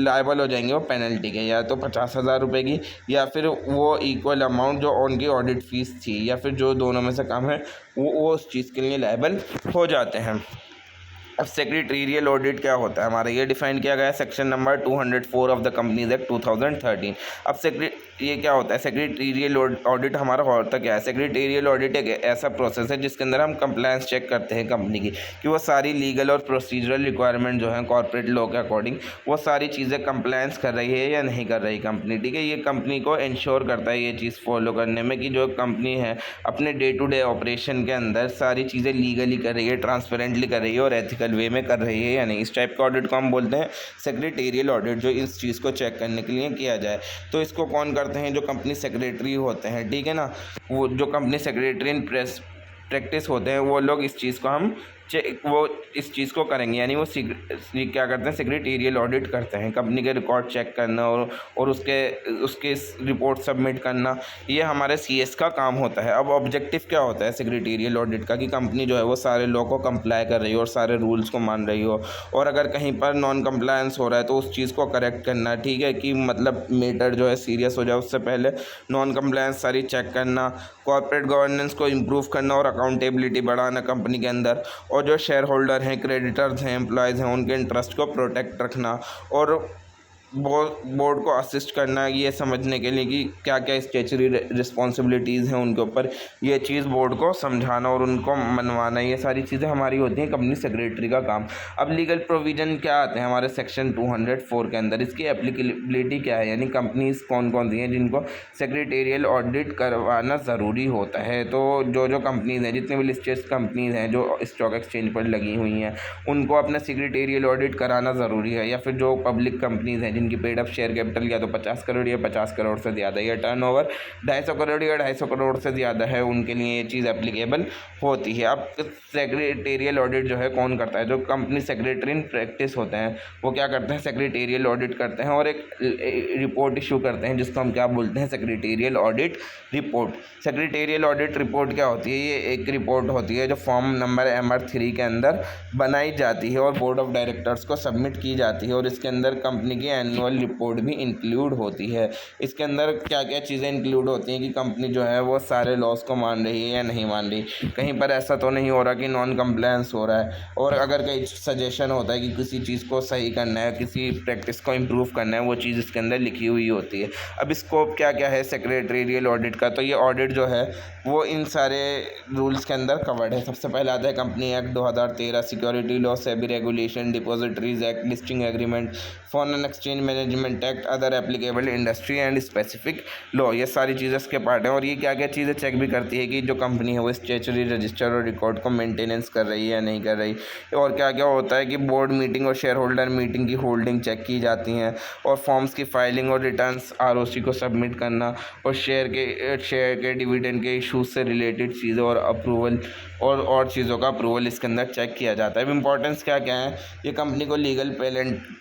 लायबल हो जाएंगे वो पेनल्टी के, या तो 50,000 रुपये की, या फिर वो इक्वल अमाउंट जो उनकी ऑडिट फ़ीस थी, या फिर जो दोनों में से कम है वो उस चीज़ के लिए लायबल हो जाते हैं। अब सेक्रेटेरियल ऑडिट क्या होता है हमारा, ये डिफाइन किया गया है section number 204 of the companies act 2013। अब ये क्या होता है सेक्रेटेरियल ऑडिट हमारा होता क्या है। सेक्रेटेरियल ऑडिट एक ऐसा प्रोसेस है जिसके अंदर हम कंप्लायंस चेक करते हैं कंपनी की कि वो सारी लीगल और प्रोसीजरल रिक्वायरमेंट जो है कॉर्पोरेट लॉ के अकॉर्डिंग वो सारी चीज़ें कंप्लायंस कर रही है या नहीं कर रही कंपनी, ठीक है। ये कंपनी को इंश्योर करता है ये चीज़ फॉलो करने में कि जो कंपनी है अपने डे टू डे ऑपरेशन के अंदर सारी चीज़ें लीगली कर रही है, ट्रांसपेरेंटली कर रही है और एथिकल वे में कर रही है या नहीं। इस टाइप का ऑडिट को हम बोलते हैं सेक्रेटेरियल ऑडिट, जो इस चीज़ को चेक करने के लिए किया जाए। तो इसको कौन करते हैं, जो कंपनी सेक्रेटरी होते हैं, ठीक है ना, वो जो कंपनी सेक्रेटरी इन प्रैक्टिस होते हैं वो लोग इस चीज़ को हम वो इस चीज़ को करेंगे, यानी वो क्या करते हैं सेक्रेटेरियल ऑडिट करते हैं। कंपनी के रिकॉर्ड चेक करना और उसके रिपोर्ट सबमिट करना, ये हमारे सीएस का काम होता है। अब ऑब्जेक्टिव क्या होता है सेक्रेटेरियल ऑडिट का, कि कंपनी जो है वो सारे लॉ को कंप्लाई कर रही हो और सारे रूल्स को मान रही हो, और अगर कहीं पर नॉन कंप्लायंस हो रहा है तो उस चीज़ को करेक्ट करना, ठीक है, कि मतलब मैटर जो है सीरियस हो जाए उससे पहले नॉन कंप्लायंस सारी चेक करना, कॉर्पोरेट गवर्नेंस को इम्प्रूव करना और अकाउंटेबिलिटी बढ़ाना कंपनी के अंदर, और जो शेयर होल्डर हैं, क्रेडिटर्स हैं, एम्प्लॉयज़ हैं, उनके इंटरेस्ट को प्रोटेक्ट रखना, और बोर्ड को असिस्ट करना ये समझने के लिए कि क्या क्या स्टैच्यूटरी रिस्पॉन्सिबिलिटीज़ हैं उनके ऊपर, ये चीज़ बोर्ड को समझाना और उनको मनवाना, ये सारी चीज़ें हमारी होती हैं कंपनी सेक्रेटरी का काम। अब लीगल प्रोविज़न क्या आते हैं हमारे सेक्शन 204 के अंदर, इसकी एप्लीकेबिलिटी क्या है, यानी कंपनीज़ कौन कौन सी हैं जिनको सेक्रेटेरियल ऑडिट करवाना ज़रूरी होता है। तो जो कंपनीज़ हैं, जितने भी लिस्टेड कंपनीज़ हैं जो स्टॉक एक्सचेंज पर लगी हुई हैं, उनको अपना सेक्रेटेरियल ऑडिट कराना ज़रूरी है। या फिर जो पब्लिक कंपनीज़ हैं जिनकी पेड अप शेयर कैपिटल या तो 50 करोड़ या 50 करोड़ से ज़्यादा, या टर्नओवर 250 करोड़ या 250 करोड़ से ज़्यादा है, उनके लिए ये चीज़ एप्लीकेबल होती है। अब सेक्रेटेरियल ऑडिट जो है कौन करता है, जो कंपनी सेक्रेटरी इन प्रैक्टिस होते हैं वो क्या करते हैं सेक्रेटेरियल ऑडिट करते हैं और एक रिपोर्ट इशू करते हैं जिसको हम क्या बोलते हैं secretarial audit report. Secretarial audit report क्या होती है, ये एक रिपोर्ट होती है जो फॉर्म नंबर MR3 के अंदर बनाई जाती है और बोर्ड ऑफ डायरेक्टर्स को सबमिट की जाती है, और इसके अंदर कंपनी की एनुअल रिपोर्ट भी इंक्लूड होती है। इसके अंदर क्या क्या चीज़ें इंक्लूड होती हैं कि कंपनी जो है वो सारे लॉस को मान रही है या नहीं मान रही, कहीं पर ऐसा तो नहीं हो रहा कि नॉन कंप्लायंस हो रहा है, और अगर कहीं सजेशन होता है कि किसी चीज़ को सही करना है, किसी प्रैक्टिस को इम्प्रूव करना है, वो चीज़ इसके अंदर लिखी हुई होती है। अब स्कोप क्या क्या है सेक्रेटेरियल ऑडिट का, तो ये ऑडिट जो है वो इन सारे रूल्स के अंदर कवर्ड है। सबसे पहले आता है company act 2013, security law, SEBI regulation, depositories act, listing agreement, foreign exchange management act, other applicable industry and specific law, ये सारी चीज़ें इसके पार्ट हैं। और ये क्या क्या चीज़ें चेक भी करती है कि जो कंपनी है वो स्टैच्यूटरी रजिस्टर और रिकॉर्ड को मेंटेनेंस कर रही है या नहीं कर रही, और क्या क्या होता है कि बोर्ड मीटिंग और शेयर होल्डर मीटिंग की होल्डिंग चेक की जाती हैं, और फॉर्म्स की फाइलिंग और रिटर्न्स ROC को सबमिट करना, और शेयर के डिविडेंड के इशूज़ से रिलेटेड चीज़ें और अप्रूवल और चीज़ों का अप्रूवल इसके अंदर चेक किया जाता है। अब इंपॉर्टेंस क्या क्या है, ये कंपनी को लीगल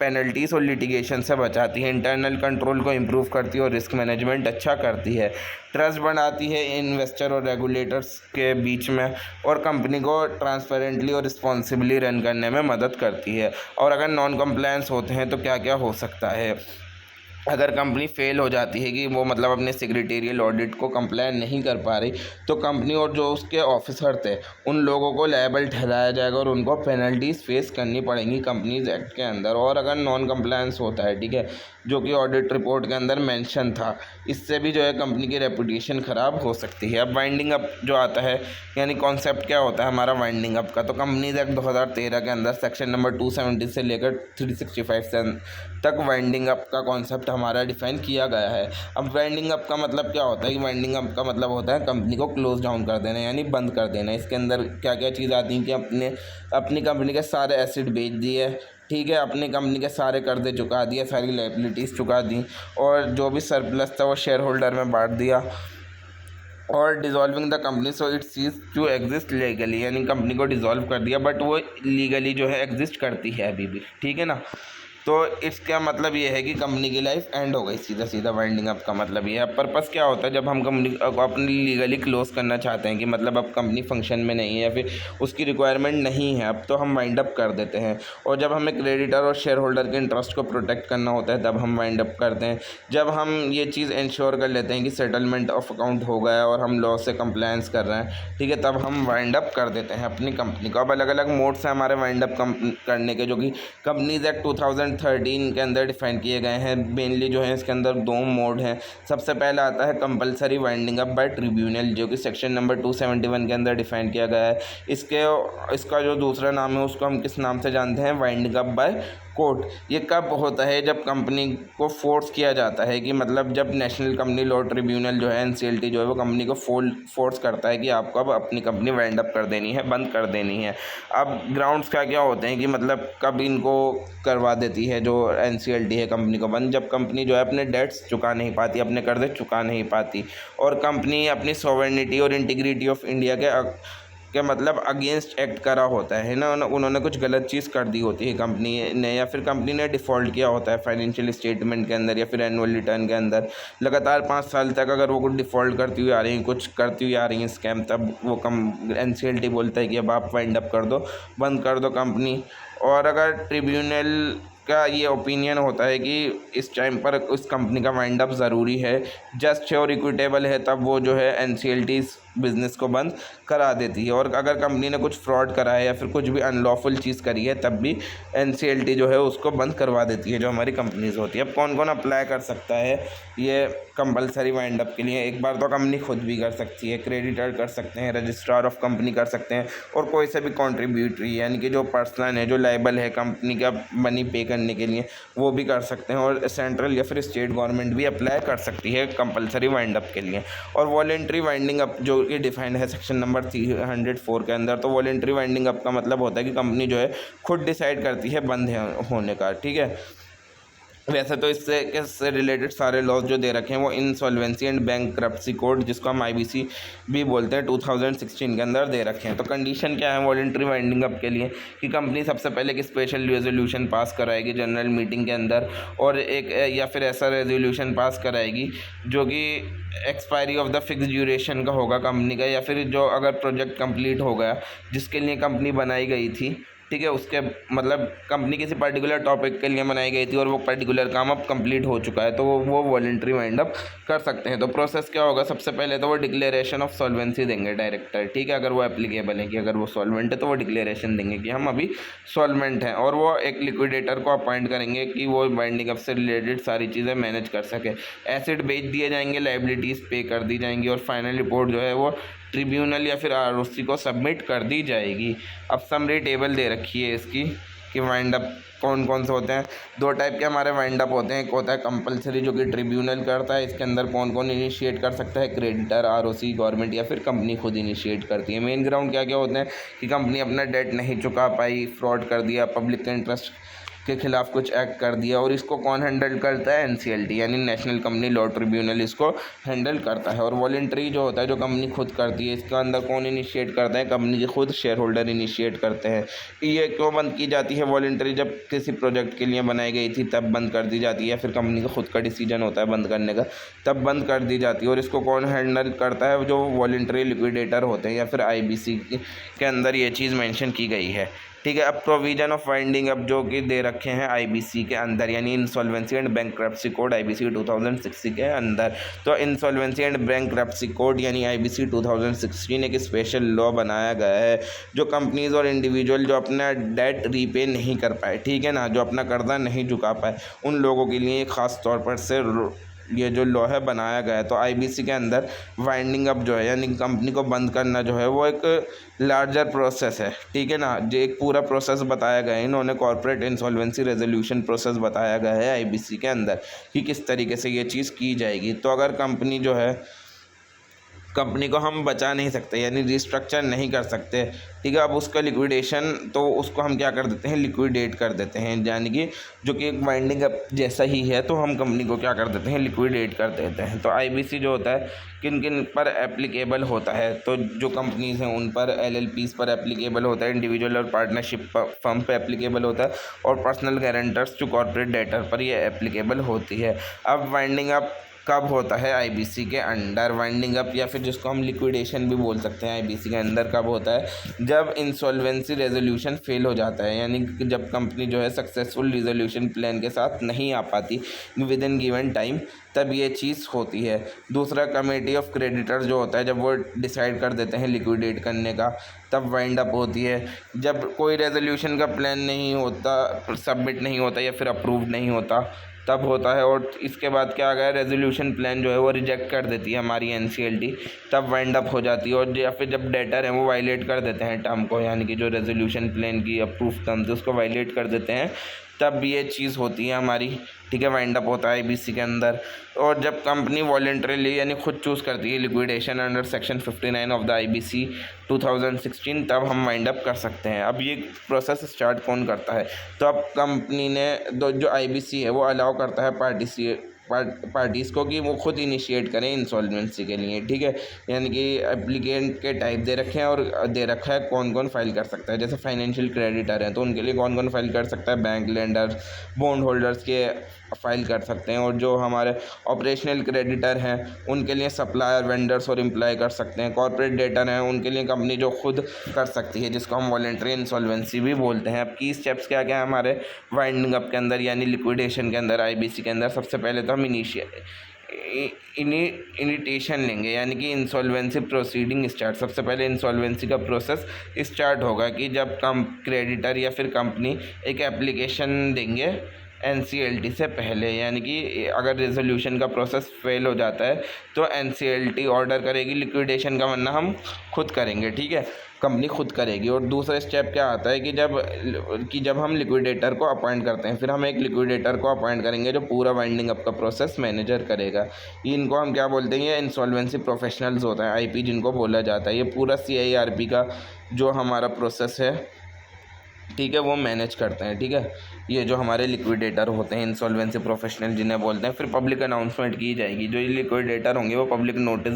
पेनल्टीज़ और लिटिगेशन से बचाती है, इंटरनल कंट्रोल को इम्प्रूव करती है और रिस्क मैनेजमेंट अच्छा करती है, ट्रस्ट बढ़ाती है इन्वेस्टर और रेगुलेटर्स के बीच में, और कंपनी को ट्रांसपेरेंटली और रिस्पॉन्सिबली रन करने में मदद करती है। और अगर नॉन कंप्लायंस होते हैं तो क्या क्या हो सकता है, अगर कंपनी फेल हो जाती है कि वो मतलब अपने सेक्रेटेरियल ऑडिट को कंप्लाई नहीं कर पा रही, तो कंपनी और जो उसके ऑफिसर थे उन लोगों को लायबल ठहराया जाएगा और उनको पेनल्टीज़ फेस करनी पड़ेंगी कंपनीज एक्ट के अंदर। और अगर नॉन कंप्लायंस होता है, ठीक है, जो कि ऑडिट रिपोर्ट के अंदर मेंशन था, इससे भी जो है कंपनी की रेपुटेशन ख़राब हो सकती है। अब वाइंडिंग अप जो आता है, यानी कॉन्सेप्ट क्या होता है हमारा वाइंडिंग अप का, तो कंपनीज एक्ट 2013 के अंदर सेक्शन नंबर 270 से लेकर 365 तक वाइंडिंग अप का कॉन्सेप्ट हमारा डिफाइन किया गया है। अब वाइंडिंग अप का मतलब क्या होता है कि वाइंडिंग अप का मतलब होता है कंपनी को क्लोज डाउन कर देना, यानी बंद कर देना। इसके अंदर क्या क्या चीज़ आती हैं कि अपनी कंपनी के सारे एसेट बेच दिए, ठीक है, अपनी कंपनी के सारे कर्जे चुका दिए, सारी लायबिलिटीज़ चुका दी, और जो भी सरप्लस था वो शेयर होल्डर में बांट दिया, और dissolving the company so it ceases to exist legally, यानी कंपनी को डिज़ोल्व कर दिया बट वो लीगली जो है एग्जिस्ट करती है अभी भी, ठीक है ना। तो इसका मतलब ये है कि कंपनी की लाइफ एंड हो गई, सीधा सीधा वाइंडिंग अप का मतलब ये है। अब पर्पस क्या होता है जब हम कंपनी को अपनी लीगली क्लोज करना चाहते हैं कि मतलब अब कंपनी फंक्शन में नहीं है या फिर उसकी रिक्वायरमेंट नहीं है अब, तो हम वाइंड अप कर देते हैं। और जब हमें क्रेडिटर और शेयर होल्डर के इंटरेस्ट को प्रोटेक्ट करना होता है तब हम वाइंड अप करते हैं। जब हम ये चीज़ इंश्योर कर लेते हैं कि सेटलमेंट ऑफ अकाउंट हो गया और हम लॉ से कंप्लायंस कर रहे हैं, ठीक है, तब हम वाइंड अप कर देते हैं अपनी कंपनी को। अब अलग अलग मोड्स हैं हमारे वाइंड अप करने के, जो कि कंपनीज एक्ट 2013 के अंदर डिफाइन किए गए हैं। मेनली जो है इसके अंदर 2 मोड हैं। सबसे पहला आता है compulsory winding up by tribunal, जो कि सेक्शन नंबर 271 के अंदर डिफाइन किया गया है। इसका जो दूसरा नाम है उसको हम किस नाम से जानते हैं, वाइंडिंग अप बाय कोर्ट। ये कब होता है, जब कंपनी को फोर्स किया जाता है कि मतलब जब नेशनल कंपनी लॉ ट्रिब्यूनल जो है NCLT जो है वो कंपनी को फोर्स करता है कि आपको अब अपनी कंपनी वाइंड अप कर देनी है, बंद कर देनी है। अब ग्राउंड्स क्या क्या होते हैं कि मतलब कब इनको करवा देती है जो NCLT है कंपनी को बंद, जब कंपनी जो है अपने डेट्स चुका नहीं पाती, अपने कर्जे चुका नहीं पाती और कंपनी अपनी सॉवरेनिटी और इंटीग्रिटी ऑफ इंडिया के मतलब अगेंस्ट एक्ट करा होता है ना, उन्होंने कुछ गलत चीज़ कर दी होती है कंपनी ने, या फिर कंपनी ने डिफ़ॉल्ट किया होता है फाइनेंशियल स्टेटमेंट के अंदर या फिर एनुअल रिटर्न के अंदर। लगातार 5 साल तक अगर वो कुछ डिफ़ॉल्ट करती हुई आ रही हैं, कुछ करती हुई आ रही हैं स्कैम, तब वो NCLT बोलता है कि अब आप वाइंड अप कर दो, बंद कर दो कंपनी। और अगर ट्रिब्यूनल का ये ओपिनियन होता है कि इस टाइम पर उस कंपनी का वाइंड अप ज़रूरी है, जस्ट और इक्विटेबल है, तब वो जो है NCLT बिज़नेस को बंद करा देती है। और अगर कंपनी ने कुछ फ्रॉड करा है या फिर कुछ भी अनलॉफुल चीज़ करी है तब भी NCLT जो है उसको बंद करवा देती है, जो हमारी कंपनीज़ होती है। अब कौन कौन अप्लाई कर सकता है ये कंपलसरी वाइंड अप के लिए? एक बार तो कंपनी खुद भी कर सकती है, क्रेडिटर कर सकते हैं, रजिस्ट्रार ऑफ कंपनी कर सकते हैं, और कोई से भी कॉन्ट्रीब्यूटरी यानी कि जो पर्सन है जो लायबल है कंपनी का मनी पे करने के लिए, वो भी कर सकते हैं। और सेंट्रल या फिर स्टेट गवर्नमेंट भी अप्लाई कर सकती है कंपलसरी वाइंड अप के लिए। और वॉलेंट्री वाइंडिंग अप जो कि डिफाइंड है सेक्शन नंबर 304 के अंदर, तो वॉलेंट्री वाइंडिंग अप का मतलब होता है कि कंपनी जो है खुद डिसाइड करती है बंद होने का, ठीक है। वैसे तो इससे रिलेटेड सारे लॉज जो दे रखे हैं वो इंसॉल्वेंसी एंड बैंकरप्सी कोड, जिसको हम IBC भी बोलते हैं, 2016 के अंदर दे रखे हैं। तो कंडीशन क्या है वॉलेंट्री वाइंडिंग अप के लिए, कि कंपनी सबसे पहले एक स्पेशल रेजोल्यूशन पास कराएगी जनरल मीटिंग के अंदर, और एक या फिर ऐसा रेजोल्यूशन पास कराएगी जो कि expiry of the fix duration का होगा कंपनी का, या फिर जो अगर प्रोजेक्ट कंप्लीट हो गया जिसके लिए कंपनी बनाई गई थी, ठीक है, उसके मतलब कंपनी किसी पर्टिकुलर टॉपिक के लिए बनाई गई थी और वो पर्टिकुलर काम अब कंप्लीट हो चुका है, तो वो वॉलेंट्री वाइंड अप कर सकते हैं। तो प्रोसेस क्या होगा, सबसे पहले तो वो डिक्लेरेशन ऑफ सॉल्वेंसी देंगे डायरेक्टर, ठीक है, अगर वो एप्लीकेबल है कि अगर वो सॉल्वेंट है तो वो डिक्लेरेशन देंगे कि हम अभी सॉल्वेंट हैं, और वो एक लिक्विडेटर को अपॉइंट करेंगे कि वो वाइंडिंग अप से रिलेटेड सारी चीज़ें मैनेज कर सके। एसेट बेच दिए जाएंगे, लाइबिलिटीज़ पे कर दी जाएंगी, और फाइनल रिपोर्ट जो है वो ट्रिब्यूनल या फिर ROC को सबमिट कर दी जाएगी। अब समरी टेबल दे रखी है इसकी कि वाइंड अप कौन कौन से होते हैं। 2 टाइप के हमारे वाइंड अप होते हैं, एक होता है कंपलसरी जो कि ट्रिब्यूनल करता है, इसके अंदर कौन कौन इनिशिएट कर सकता है, क्रेडिटर, ROC, गवर्नमेंट, या फिर कंपनी खुद इनिशिएट करती है। मेन ग्राउंड क्या क्या होते हैं कि कंपनी अपना डेट नहीं चुका पाई, फ्रॉड कर दिया, पब्लिक इंटरेस्ट के खिलाफ कुछ एक्ट कर दिया, और इसको कौन हैंडल करता है, NCLT यानी नेशनल कंपनी लॉ ट्रिब्यूनल इसको हैंडल करता है। और वॉलेंट्री जो होता है जो कंपनी खुद करती है, इसके अंदर कौन इनिशिएट करता है, कंपनी के खुद शेयर होल्डर इनिशिएट करते हैं। ये क्यों बंद की जाती है वॉलेंट्री, जब किसी प्रोजेक्ट के लिए बनाई गई थी तब बंद कर दी जाती है, या फिर कंपनी का खुद का डिसीजन होता है बंद करने का तब बंद कर दी जाती है। और इसको कौन हैंडल करता है, जो वॉलेंट्री लिक्विडेटर होते हैं या फिर IBC के अंदर ये चीज़ मेंशन की गई है, ठीक है। अब प्रोविजन ऑफ वाइंडिंग अप जो कि दे रखे हैं IBC के अंदर, यानी insolvency and bankruptcy code IBC 2016 के अंदर। तो इंसॉल्वेंसी एंड बैंकरप्सी कोड यानी IBC 2016 एक स्पेशल लॉ बनाया गया है जो कंपनीज और इंडिविजुअल जो अपना डेट रीपे नहीं कर पाए, ठीक है ना, जो अपना कर्जा नहीं चुका पाए, उन लोगों के लिए ख़ास तौर पर से ये जो लॉ है बनाया गया है। तो IBC के अंदर वाइंडिंग अप जो है यानी कंपनी को बंद करना जो है वो एक लार्जर प्रोसेस है, ठीक है ना, जो एक पूरा प्रोसेस बताया गया है। इन्होंने कॉर्पोरेट इंसॉल्वेंसी रेजोल्यूशन प्रोसेस बताया गया है IBC के अंदर कि किस तरीके से ये चीज़ की जाएगी। तो अगर कंपनी जो है कंपनी को हम बचा नहीं सकते, यानी रिस्ट्रक्चर नहीं कर सकते, ठीक है। अब उसका लिक्विडेशन, तो उसको हम क्या कर देते हैं, लिक्विडेट कर देते हैं, यानी कि जो कि एक वाइंडिंग अप जैसा ही है, तो हम कंपनी को क्या कर देते हैं, लिक्विडेट कर देते हैं। तो आईबीसी जो होता है किन किन पर एप्लीकेबल होता है, तो जो कंपनीज हैं उन पर, एलएलपीज पर एप्लीकेबल होता है, इंडिविजुअल और पार्टनरशिप फर्म पर एप्लीकेबल होता है, और पर्सनल गारंटर्स जो कॉर्पोरेट डेटर पर ये एप्लीकेबल होती है। अब वाइंडिंग अप कब होता है आईबीसी के अंडर, वाइंडिंग अप या फिर जिसको हम लिक्विडेशन भी बोल सकते हैं, आईबीसी के अंदर कब होता है, जब इंसॉल्वेंसी रेजोल्यूशन फेल हो जाता है, यानी कि जब कंपनी जो है सक्सेसफुल रिजोल्यूशन प्लान के साथ नहीं आ पाती विद इन गिवन टाइम, तब ये चीज़ होती है। दूसरा, कमेटी ऑफ क्रेडिटर जो होता है, जब वो डिसाइड कर देते हैं लिक्विडेट करने का, तब वाइंड अप होती है। जब कोई रेजोल्यूशन का प्लान नहीं होता, सबमिट नहीं होता या फिर अप्रूव नहीं होता, तब होता है। और इसके बाद क्या आ गया, रेजोल्यूशन प्लान जो है वो रिजेक्ट कर देती है हमारी एनसीएलटी, तब वाइंड अप हो जाती है। और या फिर जब डेटर है वो वायलेट कर देते हैं टर्म को, यानी कि जो रेजोल्यूशन प्लान की अप्रूव टर्म्स है उसको वायलेट कर देते हैं, तब ये चीज़ होती है हमारी, ठीक है, वाइंड अप होता है आईबीसी के अंदर। और जब कंपनी वॉलेंटरीली यानी खुद चूज़ करती है liquidation under section 59 of the IBC 2016, तब हम वाइंड अप कर सकते हैं। अब ये प्रोसेस स्टार्ट कौन करता है, तो अब कंपनी ने जो आईबीसी है वो अलाउ करता है पार्टीज़ को कि वो खुद इनिशिएट करें इंसॉल्वेंसी के लिए, ठीक है। यानी कि एप्लीकेंट के टाइप दे रखे हैं और दे रखा है कौन कौन फाइल कर सकता है। जैसे फाइनेंशियल क्रेडिटर हैं तो उनके लिए कौन कौन फाइल कर सकता है, बैंक लेंडर्स, बॉन्ड होल्डर्स के फाइल कर सकते हैं। और जो हमारे ऑपरेशनल क्रेडिटर हैं उनके लिए सप्लायर, वेंडर्स और एम्प्लॉय कर सकते हैं। कॉर्पोरेट डेटर हैं उनके लिए कंपनी जो खुद कर सकती है, जिसको हम वॉलेंटरी इंसॉल्वेंसी भी बोलते हैं। अब की स्टेप्स क्या क्या है हमारे वाइंडिंग अप के अंदर यानी लिक्विडेशन के अंदर, आईबीसी के अंदर। सबसे पहले तो हम इनिटेशन लेंगे, यानी कि इंसॉल्वेंसी प्रोसीडिंग स्टार्ट। सबसे पहले इंसॉल्वेंसी का प्रोसेस स्टार्ट होगा कि जब क्रेडिटर या फिर कंपनी एक एप्लीकेशन देंगे एनसीएलटी से पहले, यानी कि अगर रेजोल्यूशन का प्रोसेस फेल हो जाता है तो एनसीएलटी ऑर्डर करेगी लिक्विडेशन का, वरना हम खुद करेंगे, ठीक है, कंपनी खुद करेगी। और दूसरा स्टेप क्या आता है कि जब हम लिक्विडेटर को अपॉइंट करते हैं, फिर हम एक लिक्विडेटर को अपॉइंट करेंगे जो पूरा वाइंडिंग अप का प्रोसेस मैनेजर करेगा। इनको हम क्या बोलते हैं, ये इंसॉल्वेंसी प्रोफेशनल्स होता है, आईपी जिनको बोला जाता है। ये पूरा सीआईआरपी का जो हमारा प्रोसेस है, ठीक है, वो मैनेज करते हैं, ठीक है। ये जो हमारे लिक्विडेटर होते हैं इंसॉल्वेंसी प्रोफेशनल जिन्हें बोलते हैं, फिर पब्लिक अनाउंसमेंट की जाएगी। जो ये लिक्विडेटर होंगे वो पब्लिक नोटिस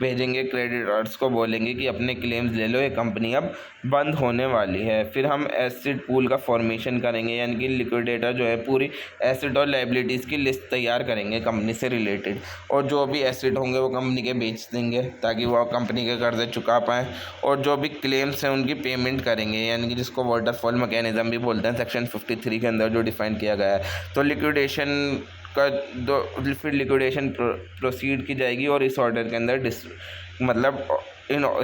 भेजेंगे, क्रेडिटर्स को बोलेंगे कि अपने क्लेम्स ले लो, ये कंपनी अब बंद होने वाली है। फिर हम एसिड पूल का फॉर्मेशन करेंगे, यानी कि लिक्विडेटर जो है पूरी एसिड और लाइबिलिटीज़ की लिस्ट तैयार करेंगे कंपनी से रिलेटेड, और जो भी एसिड होंगे वो कंपनी के बेच देंगे ताकि वो कंपनी के कर्जे चुका पाएँ। और जो भी क्लेम्स हैं उनकी पेमेंट करेंगे, यानी कि जिसको वाटरफॉल मैकेनिज्म भी बोलते हैं, सेक्शन 53 के अंदर जो डिफाइन किया गया है। तो लिक्विडेशन का फिर लिक्विडेशन प्रोसीड की जाएगी और इस ऑर्डर के अंदर इस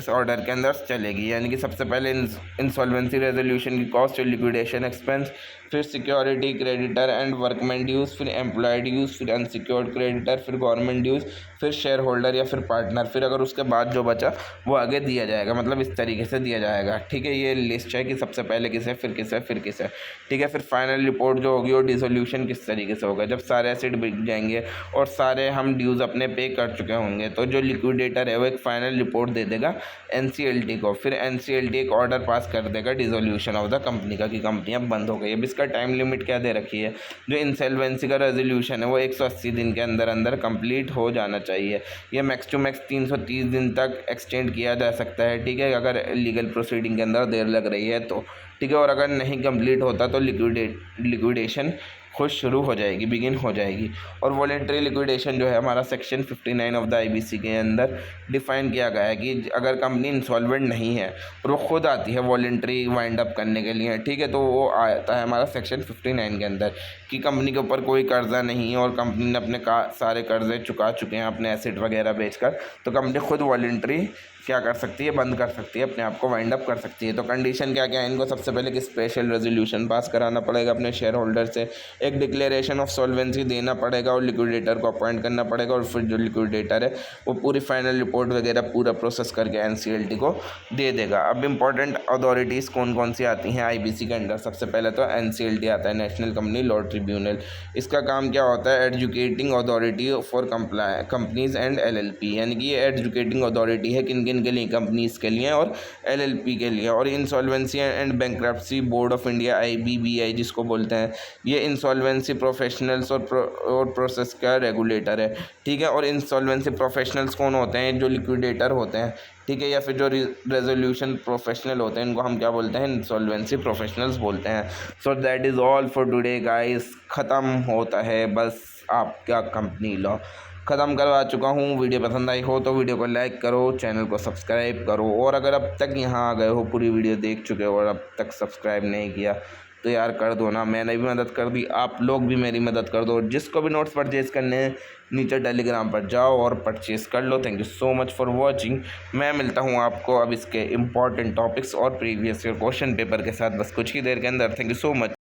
ऑर्डर के अंदर चलेगी, यानी कि सबसे पहले इंसॉल्वेंसी रेजोल्यूशन की कॉस्ट और लिक्विडेशन एक्सपेंस, फिर सिक्योरिटी क्रेडिटर एंड वर्कमैन ड्यूज़, फिर एम्प्लॉय ड्यूज़, फिर अनसिक्योर्ड क्रेडिटर, फिर गवर्नमेंट ड्यूज़, फिर शेयर होल्डर या फिर पार्टनर, फिर अगर उसके बाद जो बचा वो आगे दिया जाएगा, मतलब इस तरीके से दिया जाएगा, ठीक है। ये लिस्ट है कि सबसे पहले किसे, फिर किसे, फिर किसे, ठीक है। फिर फाइनल रिपोर्ट जो होगी वो डिसोल्यूशन किस तरीके से होगा, जब सारे एसिड बिक जाएंगे और सारे हम ड्यूज़ अपने पे कर चुके होंगे, तो जो लिक्विडेटर है वो एक फाइनल रिपोर्ट दे देगा एनसीएलटी को। फिर एनसीएलटी एक ऑर्डर पास कर देगा डिसोल्यूशन ऑफ द कंपनी का, कि कंपनी अब बंद हो गई। अब इसका टाइम लिमिट क्या दे रखी है, जो इंसॉल्वेंसी का रेजोल्यूशन है वो 180 दिन के अंदर अंदर कंप्लीट हो जाना चाहिए। ये मैक्स टू मैक्स 330 दिन तक एक्सटेंड किया जा सकता है, ठीक है, अगर लीगल प्रोसीडिंग के अंदर देर लग रही है तो, ठीक है। और अगर नहीं कंप्लीट होता तो लिक्विडेशन खुद शुरू हो जाएगी, बिगिन हो जाएगी। और वॉलेंटरी लिक्विडेशन जो है हमारा सेक्शन 59 ऑफ द आईबीसी के अंदर डिफाइन किया गया है कि अगर कंपनी इंसॉल्वेंट नहीं है और वो खुद आती है वॉलेंटरी वाइंड अप करने के लिए, ठीक है, तो वो आता है हमारा सेक्शन 59 के अंदर कि कंपनी के ऊपर कोई कर्जा नहीं है और कंपनी ने अपने सारे कर्जे चुका चुके हैं अपने एसेट वगैरह बेचकर, तो कंपनी खुद वॉलेंटरी क्या कर सकती है, बंद कर सकती है, अपने आप को वाइंड अप कर सकती है। तो कंडीशन क्या क्या है इनको, सबसे पहले कि स्पेशल रेजोल्यूशन पास कराना पड़ेगा अपने शेयर होल्डर से, एक डिक्लेरेशन ऑफ सॉल्वेंसी देना पड़ेगा और लिक्विडेटर को अपॉइंट करना पड़ेगा, और फिर जो लिक्विडेटर है वो पूरी फाइनल रिपोर्ट वगैरह पूरा प्रोसेस करके NCLT को दे देगा। अब इंपॉर्टेंट अथॉरिटीज़ कौन कौन सी आती हैं IBC के अंडर, सबसे पहले तो NCLT आता है, नेशनल कंपनी लॉ ट्रिब्यूनल। इसका काम क्या होता है, educating authority for companies and LLP, यानी कि ये एजुकेटिंग अथॉरिटी है किन किन के लिए, कंपनीज के लिए और LLP के लिए। और insolvency and bankruptcy board of India IBBI जिसको बोलते हैं, ये इंसॉल्वेंसी प्रोफेशनल्स और प्रोसेस का रेगुलेटर है, ठीक है। और इंसॉल्वेंसी प्रोफेशनल्स कौन होते हैं, जो लिक्विडेटर होते हैं, ठीक है, या फिर जो रेजोल्यूशन प्रोफेशनल होते हैं, इनको हम क्या बोलते हैं, इंसॉल्वेंसी प्रोफेशनल्स बोलते हैं। So that is all for today guys, ख़त्म होता है बस आपका कंपनी लॉ, ख़त्म करवा चुका हूँ। वीडियो पसंद आई हो तो वीडियो को लाइक करो, चैनल को सब्सक्राइब करो, और अगर अब तक यहाँ आ गए हो, पूरी वीडियो देख चुके हो और अब तक सब्सक्राइब नहीं किया तो यार कर दो ना, मैंने भी मदद कर दी, आप लोग भी मेरी मदद कर दो। जिसको भी नोट्स परचेज़ करने हैं नीचे टेलीग्राम पर जाओ और परचेज़ कर लो। Thank you so much for watching. मैं मिलता हूँ आपको अब इसके इंपॉर्टेंट टॉपिक्स और प्रीवियस ईयर क्वेश्चन पेपर के साथ बस कुछ ही देर के अंदर। Thank you so much.